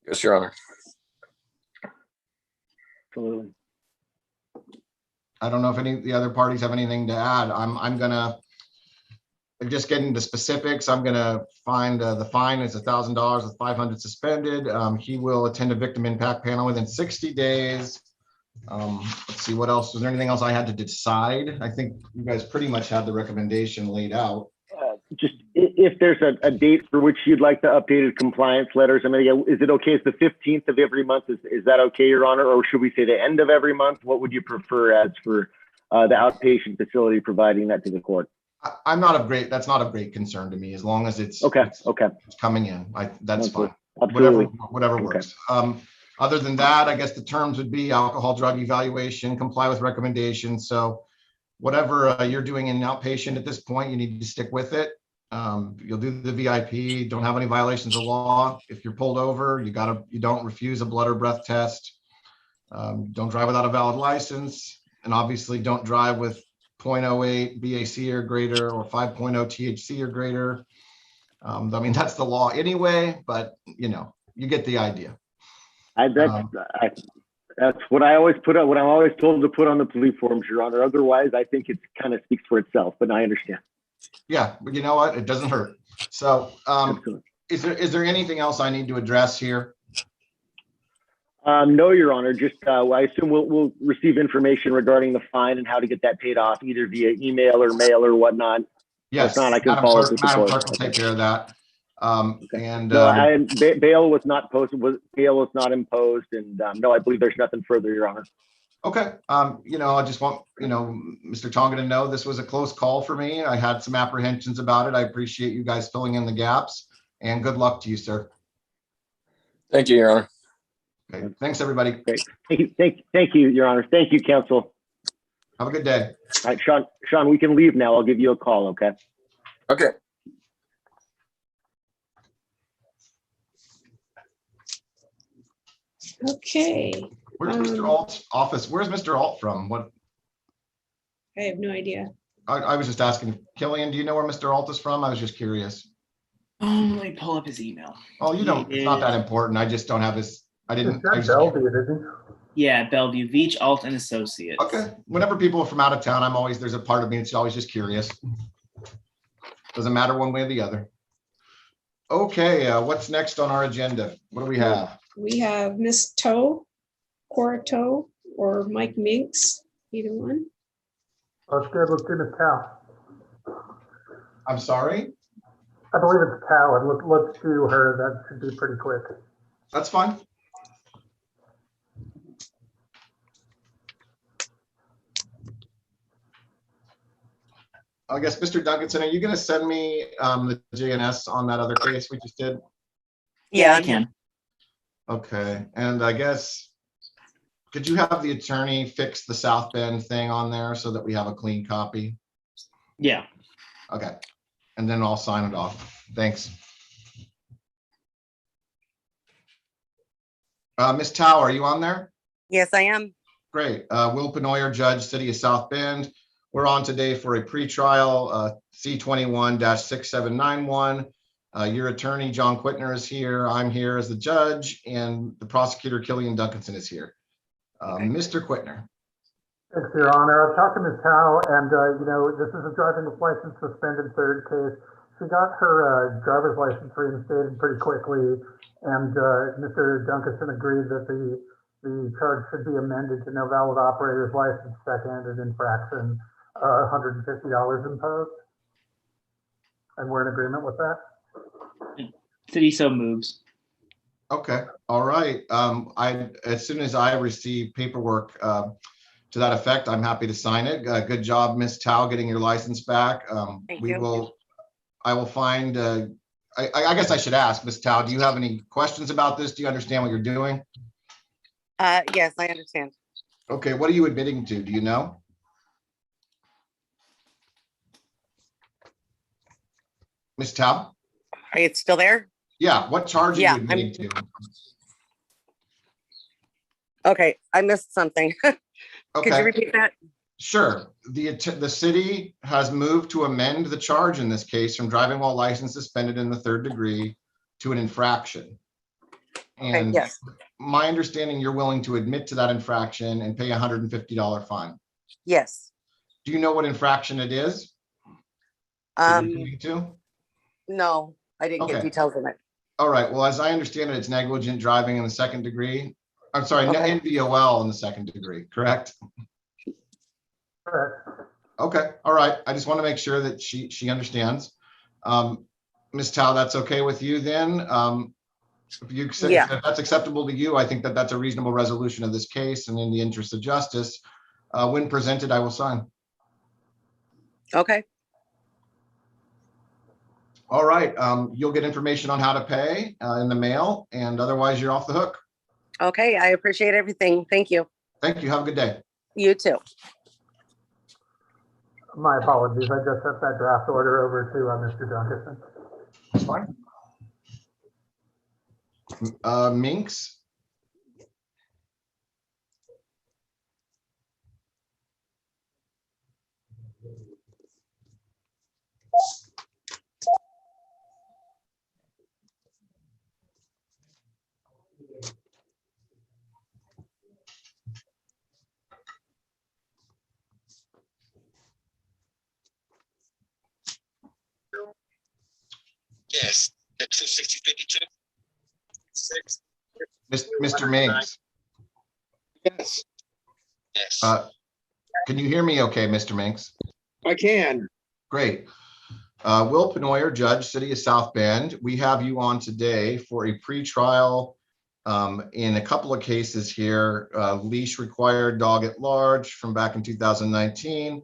Yes, Your Honor. Absolutely. I don't know if any of the other parties have anything to add. I'm gonna just get into specifics. I'm gonna find the fine is $1,000 with 500 suspended. He will attend a victim impact panel within 60 days. Let's see what else. Was there anything else I had to decide? I think you guys pretty much had the recommendation laid out. Just if there's a date for which you'd like the updated compliance letters, is it okay? It's the 15th of every month. Is that okay, Your Honor? Or should we say the end of every month? What would you prefer as for the outpatient facility providing that to the court? That's not of great concern to me, as long as it's coming in. That's fine. Absolutely. Whatever works. Other than that, I guess the terms would be alcohol drug evaluation, comply with recommendations. So whatever you're doing in outpatient at this point, you need to stick with it. You'll do the VIP, don't have any violations of law. If you're pulled over, you don't refuse a blood or breath test. Don't drive without a valid license, and obviously don't drive with 0.08 BAC or greater or 5.0 THC or greater. That's the law anyway, but you get the idea. That's what I always put up, what I'm always told to put on the plea forms, Your Honor. Otherwise, I think it kind of speaks for itself, but I understand. Yeah, but you know what? It doesn't hurt. So is there anything else I need to address here? No, Your Honor. Just I assume we'll receive information regarding the fine and how to get that paid off, either via email or mail or whatnot. Yes, if not, I can follow up with the Madam court. Clerk will take care of that. And No, bail was not posted. Bail was not imposed, and no, I believe there's nothing further, Your Honor. okay, I just want, Mr. Tonga to know this was a close call for me. I had some apprehensions about it. I appreciate you guys filling in the gaps, and good luck to you, sir. Thank you, Your Honor. Okay, thanks, everybody. Great. Thank you, Your Honor. Thank you, counsel. Have a good day. All right, Sean, we can leave now. I'll give you a call, okay? Okay. Okay. Where's Mr. Alt's office? Where's Mr. Alt from? What? I have no idea. I was just asking, Killian, do you know where Mr. Alt is from? I was just curious. Let me pull up his email. Oh, it's not that important. I just don't have his, Yeah, Bellevue, Veach, Alt, and Associates. Okay. Whenever people are from out of town, there's a part of me that's always just curious. Doesn't matter one way or the other. Okay, what's next on our agenda? What do we have? We have Miss Toe, Cora Toe, or Mike Minks, either one. Let's do Miss Tao. I'm sorry? I believe it's Tao, and let's do her. That should be pretty quick. That's fine. I guess, Mr. Duncanson, are you going to send me the JNS on that other case we just did? Yeah, I can. Okay, and I guess, could you have the attorney fix the South Bend thing on there so that we have a clean copy? Yeah. Okay, and then I'll sign it off. Thanks. Ms. Tao, are you on there? Yes, I am. Great. Will Penoyer, Judge, City of South Bend. We're on today for a pretrial C21-6791. Your attorney, John Quittner, is here. I'm here as the judge, and the prosecutor, Killian Duncanson, is here. Mr. Quittner. Thanks, Your Honor. I've talked to Ms. Tao, and this is a driving license suspended third case. She got her driver's license reinstated pretty quickly, and Mr. Duncanson agreed that the charge should be amended to no valid operator's license, second, and infraction, $150 imposed. And we're in agreement with that. City so moves. Okay, all right. As soon as I receive paperwork to that effect, I'm happy to sign it. Good job, Ms. Tao, getting your license back. Thank you. I will find, I guess I should ask, Ms. Tao, do you have any questions about this? Do you understand what you're doing? Yes, I understand. Okay, what are you admitting to? Do you know? Ms. Tao? Are you still there? Yeah, what charge are you admitting to? Okay, I missed something. Could Okay. you repeat that? Sure. The city has moved to amend the charge in this case from driving while license suspended in the third degree to an infraction. And Okay, yes. my understanding, you're willing to admit to that infraction and pay a $150 fine. Yes. Do you know what infraction it is? that you're admitting to? No, I didn't get Okay. details in it. All right. Well, as I understand it, it's negligent driving in the second degree. I'm sorry, Okay. NVOL in the second degree, correct? Correct. Okay, all right. I just want to make sure that she understands. Ms. Tao, that's okay with you then? If that's acceptable to you, I think that that's a reasonable resolution of this case, and in the interest of justice, when presented, I will sign. Okay. All right, you'll get information on how to pay in the mail, and otherwise you're off the hook. Okay, I appreciate everything. Thank you. Thank you. Have a good day. You too. My apologies. I just sent that draft order over to Mr. Duncanson. That's fine. Minks? Yes, at 26052. Mr. Minks? Yes. Yes. Can you hear me okay, Mr. Minks? I can. Great. Will Penoyer, Judge, City of South Bend. We have you on today for a pretrial in a couple of cases here, leash required dog at large from back in 2019,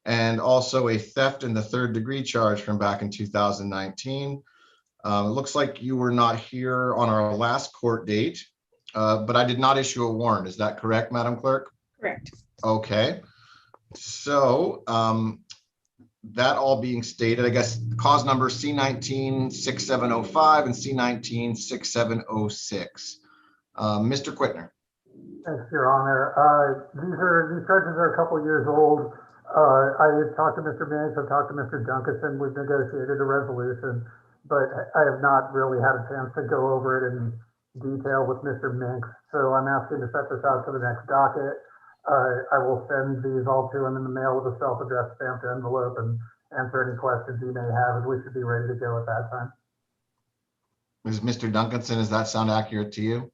and also a theft in the 3rd degree charge from back in 2019. It looks like you were not here on our last court date, but I did not issue a warrant. Is that correct, Madam Clerk? Correct. Okay. So that all being stated, I guess cause number C19-6705 and C19-6706. Mr. Quittner. Thanks, Your Honor. These charges are a couple years old. I had talked to Mr. Banks, I've talked to Mr. Duncanson, we've negotiated a resolution, but I have not really had a chance to go over it in detail with Mr. Minks. So I'm asking to set this out to the next docket. I will send these all to him in the mail with a self-addressed stamped envelope and answer any questions he may have, and we should be ready to go at that time. Is Mr. Duncanson, does that sound accurate to you?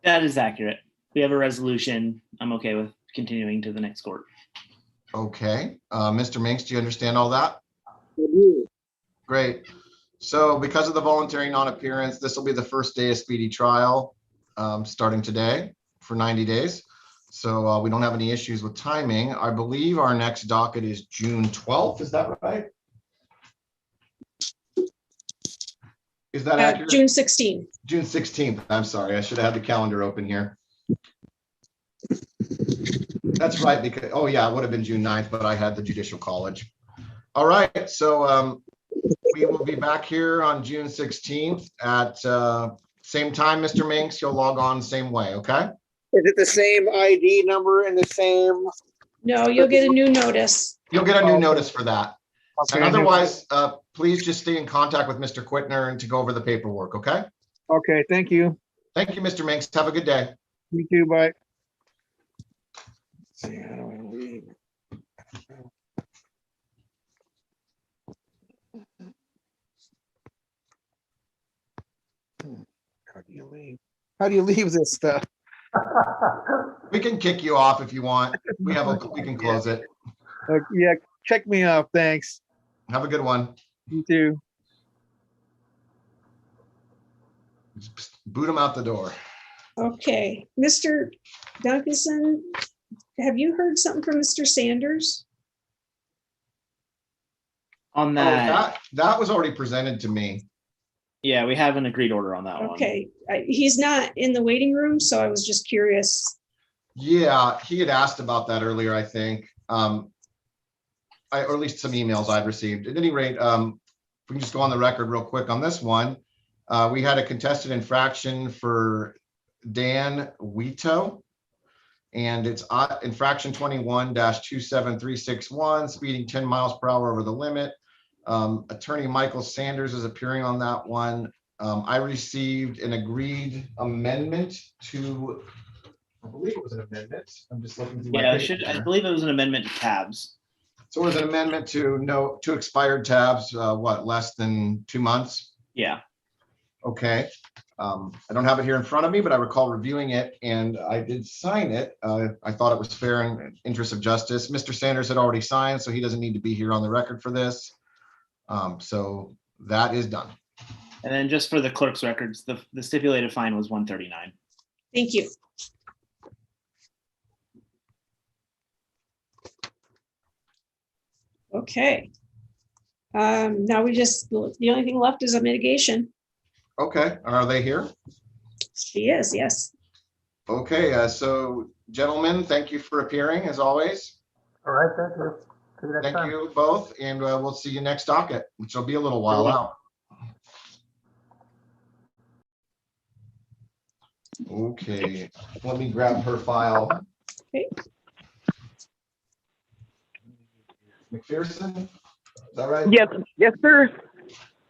That is accurate. We have a resolution. I'm okay with continuing to the next court. Okay. Mr. Minks, do you understand all that? I do. Great. So because of the voluntary non-appearance, this will be the first day of speedy trial starting today for 90 days. So we don't have any issues with timing. I believe our next docket is June 12th. Is that right? Is that accurate? June 16th. June 16th. I'm sorry. I should have had the calendar open here. That's right. Because, oh yeah, it would have been June 9th, but I had the Judicial College. All right. So we will be back here on June 16th at same time, Mr. Minks. You'll log on same way. Okay. Is it the same ID number and the same? No, you'll get a new notice. You'll get a new notice for that. Okay. And otherwise, please just stay in contact with Mr. Quittner and to go over the paperwork, okay? Okay, thank you. Thank you, Mr. Minks. Have a good day. You too, bye. Let's see, how do I leave? How do you leave? How do you leave this stuff? We can kick you off if you want. We can close it. Yeah, check me off. Thanks. Have a good one. You too. Just boot him out the door. Okay, Mr. Duncanson, have you heard something from Mr. Sanders? On that, That was already presented to me. yeah, we have an agreed order on that one. Okay, he's not in the waiting room, so I was just curious. Yeah, he had asked about that earlier, I think. Or at least some emails I'd received. At any rate, if we can just go on the record real quick on this one. We had a contested infraction for Dan Wito, and it's infraction 21-27361, speeding 10 miles per hour over the limit. Attorney Michael Sanders is appearing on that one. I received an agreed amendment to, I believe it was an amendment. I'm just looking through. Yeah, I believe it was an amendment to tabs. So it was an amendment to expired tabs, what, less than 2 months? Yeah. Okay. I don't have it here in front of me, but I recall reviewing it and I did sign it. I thought it was fair and interest of justice. Mr. Sanders had already signed, so he doesn't need to be here on the record for this. So that is done. And then just for the clerk's records, the stipulated fine was $139. Thank you. Okay. Now the only thing left is a mitigation. Okay, are they here? She is, yes. Okay, so gentlemen, thank you for appearing as always. All right, thank you. See you next time. Thank you both, and we'll see you next docket, which will be a little while out. Okay, let me grab her file. Okay. McPherson, is that right? Yes, sir.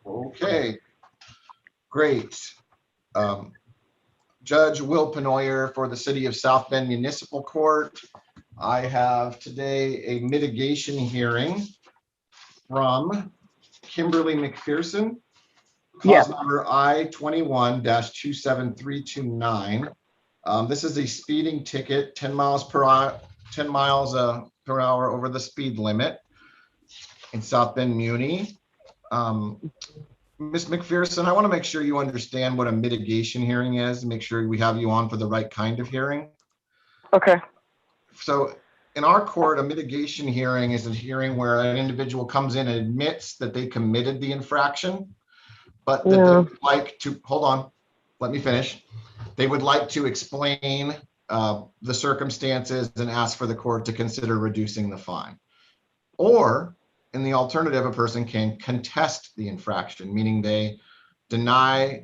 Okay, great. Judge Will Penoyer for the City of South Bend Municipal Court. I have today a mitigation hearing from Kimberly McPherson. Cause number I-21-27329. This is a speeding ticket, 10 miles per hour over the speed limit in South Bend Muni. Ms. McPherson, I want to make sure you understand what a mitigation hearing is, make sure we have you on for the right kind of hearing. Okay. So in our court, a mitigation hearing is a hearing where an individual comes in and admits that they committed the infraction, but that they would like to, hold on, let me finish. They would like to explain the circumstances and ask for the court to consider reducing the fine. Or in the alternative, a person can contest the infraction, meaning they deny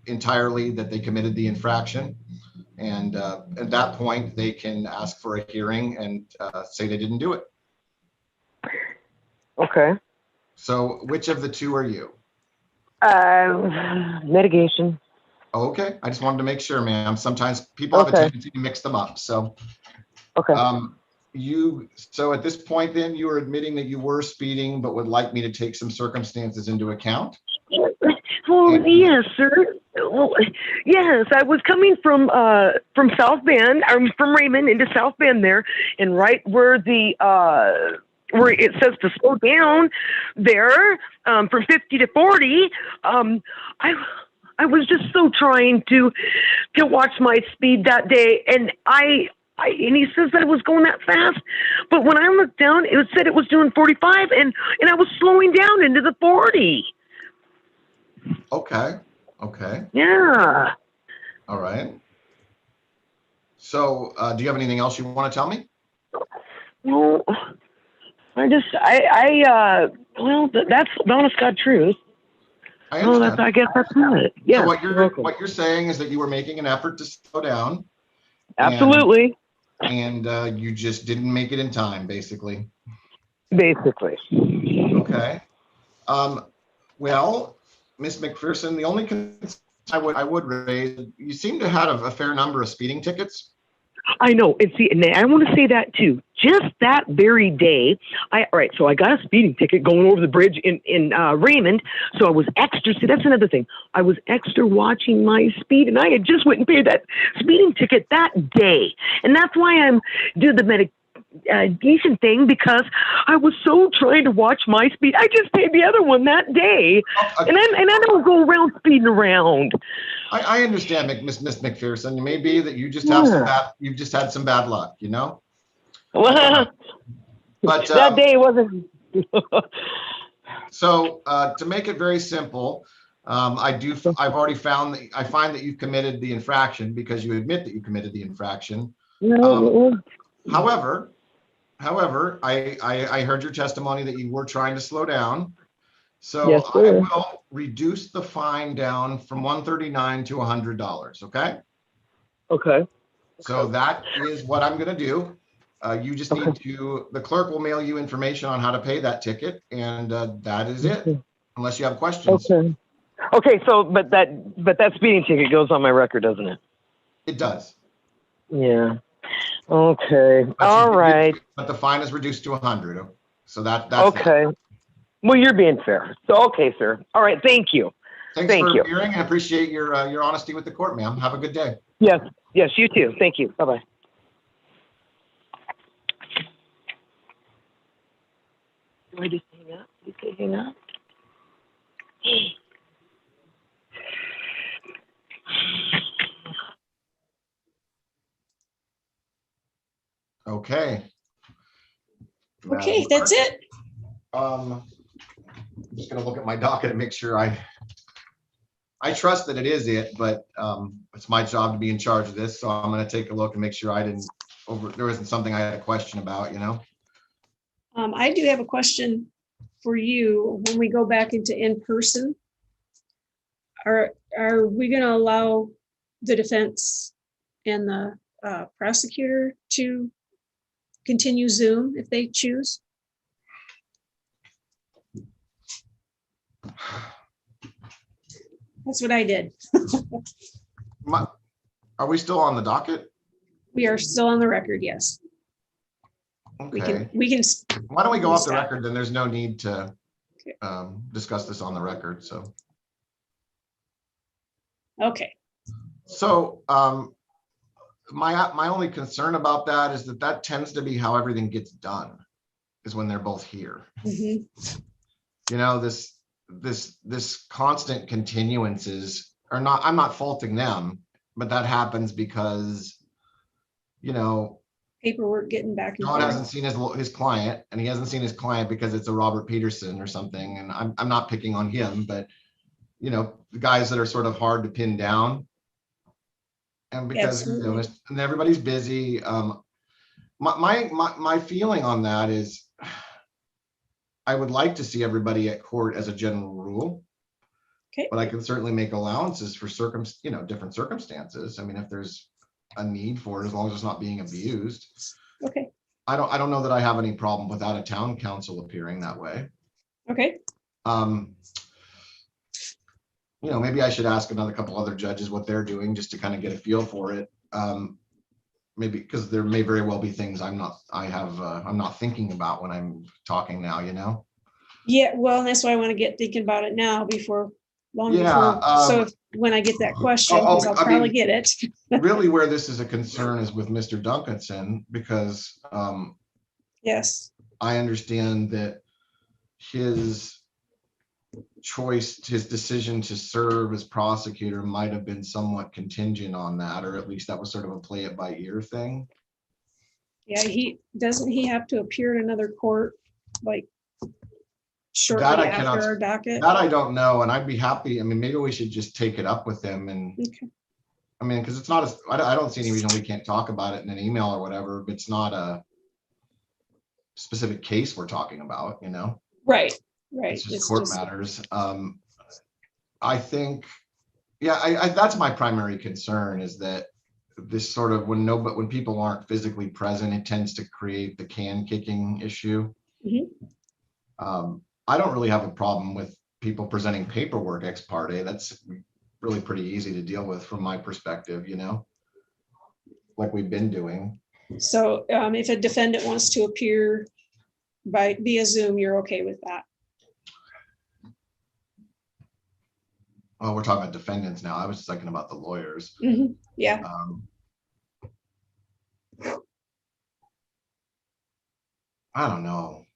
entirely that they committed the infraction. And at that point, they can ask for a hearing and say they didn't do it. Okay. So which of the two are you? Mitigation. Okay, I just wanted to make sure, ma'am. Sometimes people have a tendency to mix them up. So, so at this point, then you are admitting that you were speeding, but would like me to take some circumstances into account? Well, yes, sir. Well, yes, I was coming from South Bend. I'm from Raymond into South Bend there, and right where the where it says to slow down there from 50 to 40. I was just so trying to watch my speed that day, and and he says that it was going that fast, but when I looked down, it said it was doing 45, and I was slowing down into the 40. Okay. Okay. Yeah. All right. So, do you have anything else you want to tell me? Well, well, that's the honest God truth. I understand. I guess that's it. Yeah. So what you're saying is that you were making an effort to slow down. Absolutely. And you just didn't make it in time, basically. Basically. Okay. Well, Ms. McPherson, the only concern I would raise, you seem to have a fair number of speeding tickets. I know. And see, and I want to say that too. Just that very day, so I got a speeding ticket going over the bridge in Raymond. So I was extra. See, that's another thing. I was extra watching my speed, and I had just went and paid that speeding ticket that day. And that's why I'm doing the mitigation thing, because I was so trying to watch my speed. I just paid the other one that day, and I don't go around speeding around. I understand, Miss McPherson. It may be that you just have you've just had some bad luck, you know. Well, but that day wasn't. So to make it very simple, I've already found that I find that you've committed the infraction because you admit that you committed the infraction. However, I heard your testimony that you were trying to slow down. So yes, I will reduce the fine down from $139 to $100. Okay. Okay. So that is what I'm going to do. You just need to, the clerk will mail you information on how to pay that ticket, and that is it, unless you have questions. Okay. Okay. So, but that speeding ticket goes on my record, doesn't it? It does. Yeah. Okay. All right. But the fine is reduced to 100. So that's okay. That. Well, you're being fair. So, okay, sir. All right. Thank you. Thanks for appearing, and appreciate your honesty with the court, ma'am. Have a good day. Yes. Yes, you too. Thank you. Bye-bye. Do I just hang up? You say hang up? Okay. Okay, that's it. I'm just going to look at my docket and make sure I trust that it is it, but it's my job to be in charge of this. So I'm going to take a look and make sure there isn't something I had a question about, you know? I do have a question for you. When we go back into in-person, are we going to allow the defense and the prosecutor to continue Zoom if they choose? That's what I did. Are we still on the docket? We are still on the record, yes. Okay. We can. Why don't we go off the record? Then there's no need to discuss this on the record. So. Okay. So my only concern about that is that tends to be how everything gets done, is when they're both here. Mm-hmm. You know, this this constant continuances are not, I'm not faulting them, but that happens because, Paperwork getting back and John hasn't forth. seen his client, and he hasn't seen his client because it's a Robert Peterson or something. And I'm not picking on him, but the guys that are sort of hard to pin down. And because Absolutely. and everybody's busy. My feeling on that is I would like to see everybody at court as a general rule. Okay. But I can certainly make allowances for different circumstances. I mean, if there's a need for it, as long as it's not being abused. Okay. I don't know that I have any problem without a town council appearing that way. Okay. Maybe I should ask another couple other judges what they're doing just to kind of get a feel for it. Maybe because there may very well be things I'm not thinking about when I'm talking now, Yeah, well, that's why I want to get thinking about it now before Yeah, so when I get that question, because I'll I probably mean, get it. really where this is a concern is with Mr. Duncanson, because Yes. I understand that his decision to serve as prosecutor might have been somewhat contingent on that, or at least that was sort of a play it by ear thing. Yeah, he have to appear in another court like shortly That I after cannot, our docket? that I don't know, and I'd be happy. I mean, maybe we should just take it up with him, and Okay. I mean, because it's not as, I don't see any reason we can't talk about it in an email or whatever, but it's not a specific case we're talking about, Right. It's just court matters. I think, yeah, that's my primary concern, is that this sort of, when people aren't physically present, it tends to create the can kicking issue. Mhm. I don't really have a problem with people presenting paperwork ex parte. That's really pretty easy to deal with from my perspective, like we've been doing. So if a defendant wants to appear via Zoom, you're okay with that? Well, we're talking about defendants now. I was just thinking about the lawyers. Mhm. Yeah. I don't know.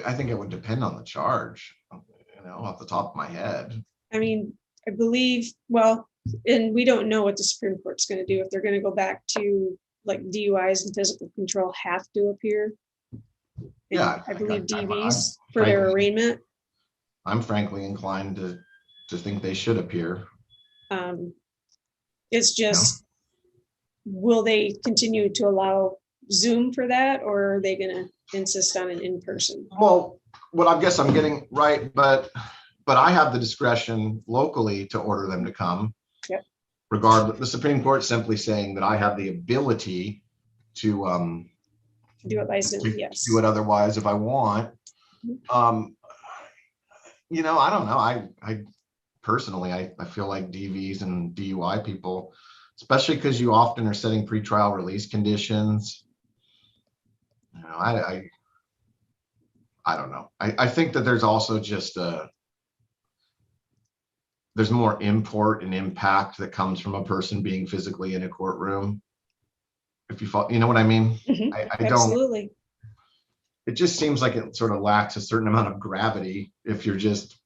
I think it would depend on the charge, off the top of my head. I mean, I believe, well, and we don't know what the Supreme Court's going to do, if they're going to go back to like DUIs and physical control have to appear. And Yeah, I believe I'm DVs for their frankly- arraignment. I'm frankly inclined to think they should appear. It's just, will they continue to allow Zoom for that, or are they going to insist on an in-person? Well, what I guess I'm getting right, but I have the discretion locally to order them to come. Yep. Regardless, the Supreme Court simply saying that I have the ability to Do it by Zoom, yes. do it otherwise if I want. I don't know. I personally, I feel like DVs and DUI people, especially because you often are setting pretrial release conditions. I don't know. I think that there's also just there's more import and impact that comes from a person being physically in a courtroom. If you know what I mean? Mhm. I don't. Absolutely. It just seems like it sort of lacks a certain amount of gravity if you're just,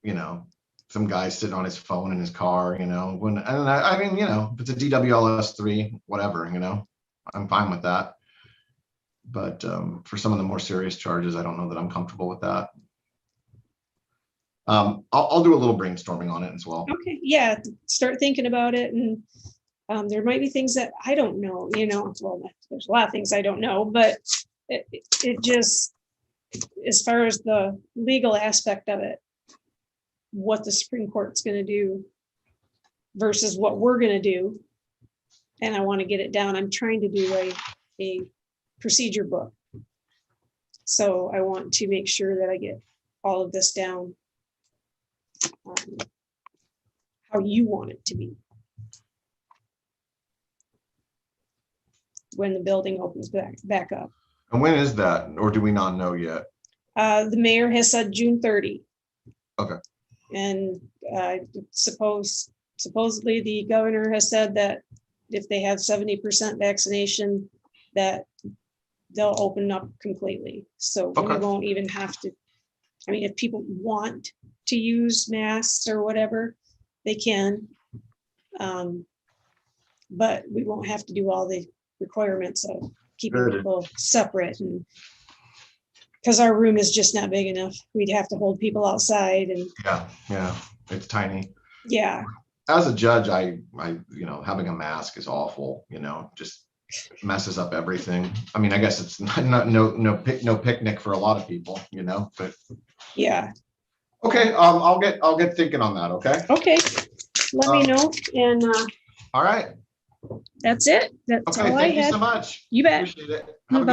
some guy sitting on his phone in his car, when, and I mean, if it's a DWLS3, whatever, I'm fine with that. But for some of the more serious charges, I don't know that I'm comfortable with that. I'll do a little brainstorming on it as well. Okay, yeah, start thinking about it, and there might be things that I don't know, well, there's a lot of things I don't know, but it just, as far as the legal aspect of it, what the Supreme Court's going to do versus what we're going to do, and I want to get it down. I'm trying to do a procedure book, so I want to make sure that I get all of this down how you want it to be when the building opens back up. And when is that, or do we not know yet? The mayor has said June 30. Okay. And supposedly the governor has said that if they have 70% vaccination, that they'll open up completely. So we won't even have to I mean, if people want to use masks or whatever, they can. But we won't have to do all the requirements of keeping Good. people separate, and because our room is just not big enough, we'd have to hold people outside, and Yeah, it's tiny. yeah, As a judge, I, having a mask is awful, just messes up everything. I mean, I guess it's no picnic for a lot of people, but yeah. okay, I'll get thinking on that, okay? Okay, let me know, and All right. that's it. That's Okay, all I thank you had. so much. You bet. Appreciate it. Have a good Bye-bye.